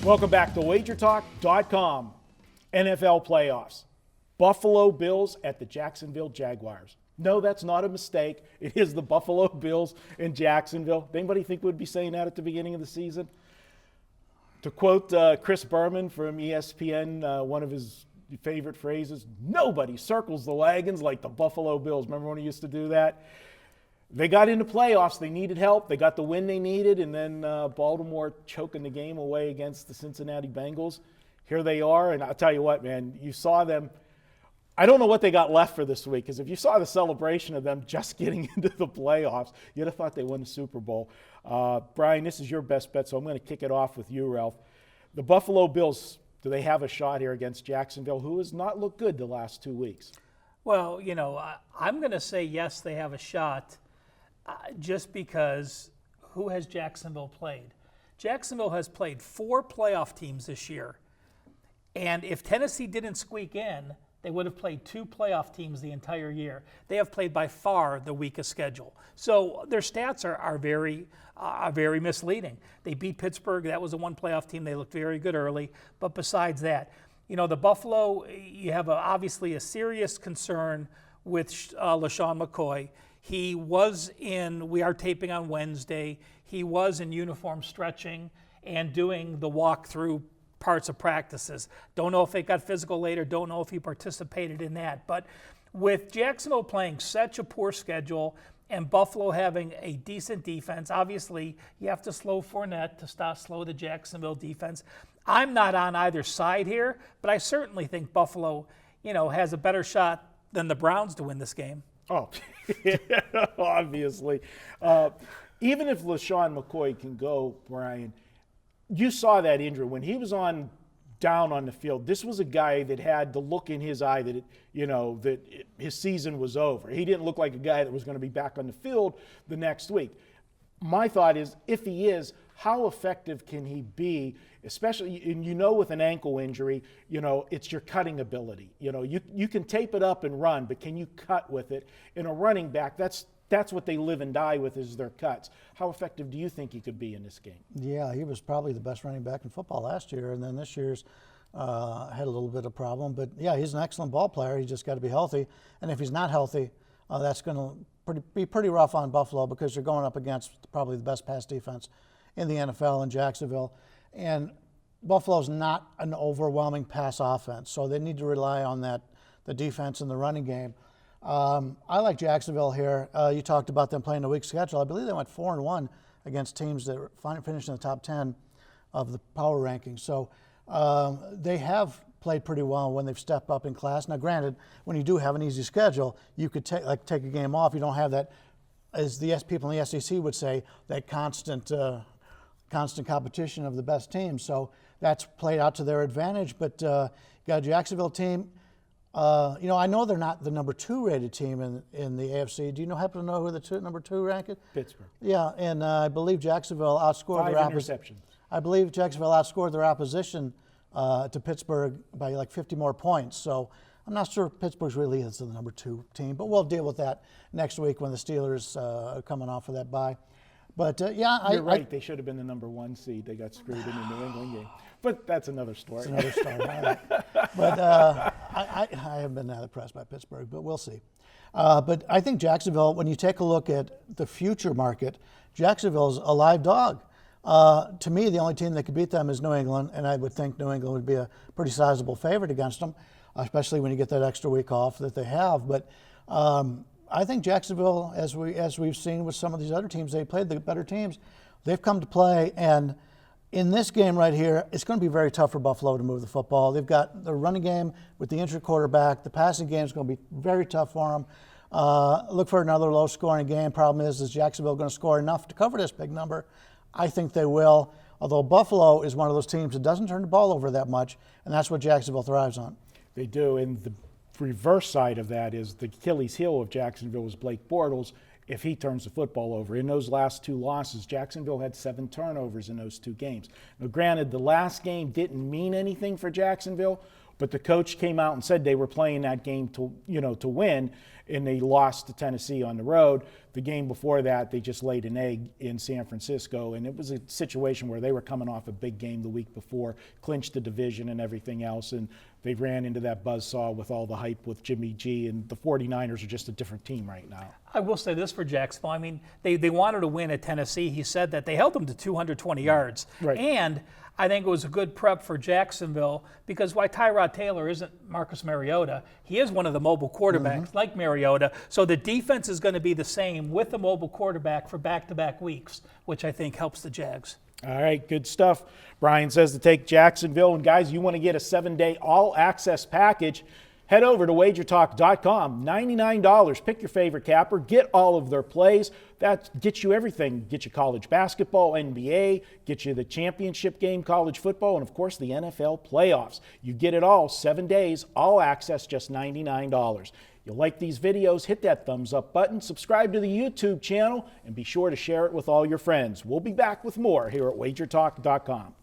Welcome back to WagerTalk.com. NFL playoffs. Buffalo Bills at the Jacksonville Jaguars. No, that's not a mistake. It is the Buffalo Bills in Jacksonville. Anybody think we'd be saying that at the beginning of the season? To quote Chris Berman from ESPN, one of his favorite phrases, nobody circles the wagons like the Buffalo Bills. Remember when he used to do that? They got into playoffs. They needed help. They got the win they needed, and then Baltimore choking the game away against the Cincinnati Bengals. Here they are, and I'll tell you what, man, you saw them. I don't know what they got left for this week, because if you saw the celebration of them just getting into the playoffs, you'd have thought they won the Super Bowl. Brian, this is your best bet, so I'm going to kick it off with you, Ralph. The Buffalo Bills, do they have a shot here against Jacksonville, who has not looked good the last 2 weeks? Well, I'm going to say yes, they have a shot, just because who has Jacksonville played? Jacksonville has played 4 playoff teams this year, and if Tennessee didn't squeak in, they would have played 2 playoff teams the entire year. They have played by far the weakest schedule. So their stats are very misleading. They beat Pittsburgh. That was the one playoff team. They looked very good early. But besides that, the Buffalo, you have obviously a serious concern with LaShawn McCoy. He was we are taping on Wednesday, he was in uniform stretching and doing the walkthrough parts of practices. Don't know if it got physical later, don't know if he participated in that. But with Jacksonville playing such a poor schedule and Buffalo having a decent defense, obviously you have to slow Fournette to slow the Jacksonville defense. I'm not on either side here, but I certainly think Buffalo, has a better shot than the Browns to win this game. Oh, obviously. Even if LaShawn McCoy can go, Brian, you saw that injury when he was down on the field. This was a guy that had the look in his eye that his season was over. He didn't look like a guy that was going to be back on the field the next week. My thought is, if he is, how effective can he be? Especially, and with an ankle injury, it's your cutting ability. You can tape it up and run, but can you cut with it? In a running back, that's what they live and die with, is their cuts. How effective do you think he could be in this game? Yeah, he was probably the best running back in football last year, and then this year's had a little bit of problem. But yeah, he's an excellent ball player. He's just got to be healthy. And if he's not healthy, that's going to be pretty rough on Buffalo, because you're going up against probably the best pass defense in the NFL in Jacksonville. And Buffalo's not an overwhelming pass offense, so they need to rely on the defense and the running game. I like Jacksonville here. You talked about them playing a weak schedule. I believe they went 4-1 against teams that finished in the top 10 of the power rankings. So they have played pretty well when they've stepped up in class. Now, granted, when you do have an easy schedule, you could take a game off. You don't have that, as the people in the SEC would say, that constant competition of the best teams. So that's played out to their advantage. But you got a Jacksonville team. I know they're not the number 2 rated team in the AFC. Do you happen to know who the number 2 ranked? Pittsburgh. Yeah, and I believe Jacksonville outscored 5 interceptions. I believe Jacksonville outscored their opposition to Pittsburgh by like 50 more points. So I'm not sure Pittsburgh's really is the number 2 team, but we'll deal with that next week when the Steelers are coming off of that bye. But you're right. They should have been the number 1 seed. They got screwed in the New England game. But that's another story. It's another story. All right. But I haven't been that impressed by Pittsburgh, but we'll see. But I think Jacksonville, when you take a look at the future market, Jacksonville's a live dog. To me, the only team that could beat them is New England, and I would think New England would be a pretty sizable favorite against them, especially when you get that extra week off that they have. But I think Jacksonville, as we've seen with some of these other teams, they played the better teams. They've come to play, and in this game right here, it's going to be very tough for Buffalo to move the football. They've got the running game with the injured quarterback. The passing game is going to be very tough for them. Look for another low-scoring game. Problem is Jacksonville going to score enough to cover this big number? I think they will, although Buffalo is one of those teams that doesn't turn the ball over that much, and that's what Jacksonville thrives on. They do, and the reverse side of that is the Achilles heel of Jacksonville was Blake Bortles. If he turns the football over. In those last 2 losses, Jacksonville had 7 turnovers in those 2 games. Now, granted, the last game didn't mean anything for Jacksonville, but the coach came out and said they were playing that game to win. and they lost to Tennessee on the road. The game before that, they just laid an egg in San Francisco, and it was a situation where they were coming off a big game the week before, clinched the division and everything else, and they ran into that buzzsaw with all the hype with Jimmy G, and the 49ers are just a different team right now. I will say this for Jacksonville. I mean, they wanted to win at Tennessee. He said that they held them to 220 yards. Right. And I think it was a good prep for Jacksonville because while Tyrod Taylor isn't Marcus Mariota, he is one of the mobile quarterbacks like Mariota. So the defense is going to be the same with the mobile quarterback for back-to-back weeks, which I think helps the Jags. All right, good stuff. Brian says to take Jacksonville. And guys, you want to get a 7-day all-access package, head over to WagerTalk.com. $99. Pick your favorite capper. Get all of their plays. That gets you everything. Get you college basketball, NBA, get you the championship game, college football, and, of course, the NFL playoffs. You get it all, 7 days, all access, just $99. You like these videos, hit that thumbs up button, subscribe to the YouTube channel, and be sure to share it with all your friends. We'll be back with more here at WagerTalk.com.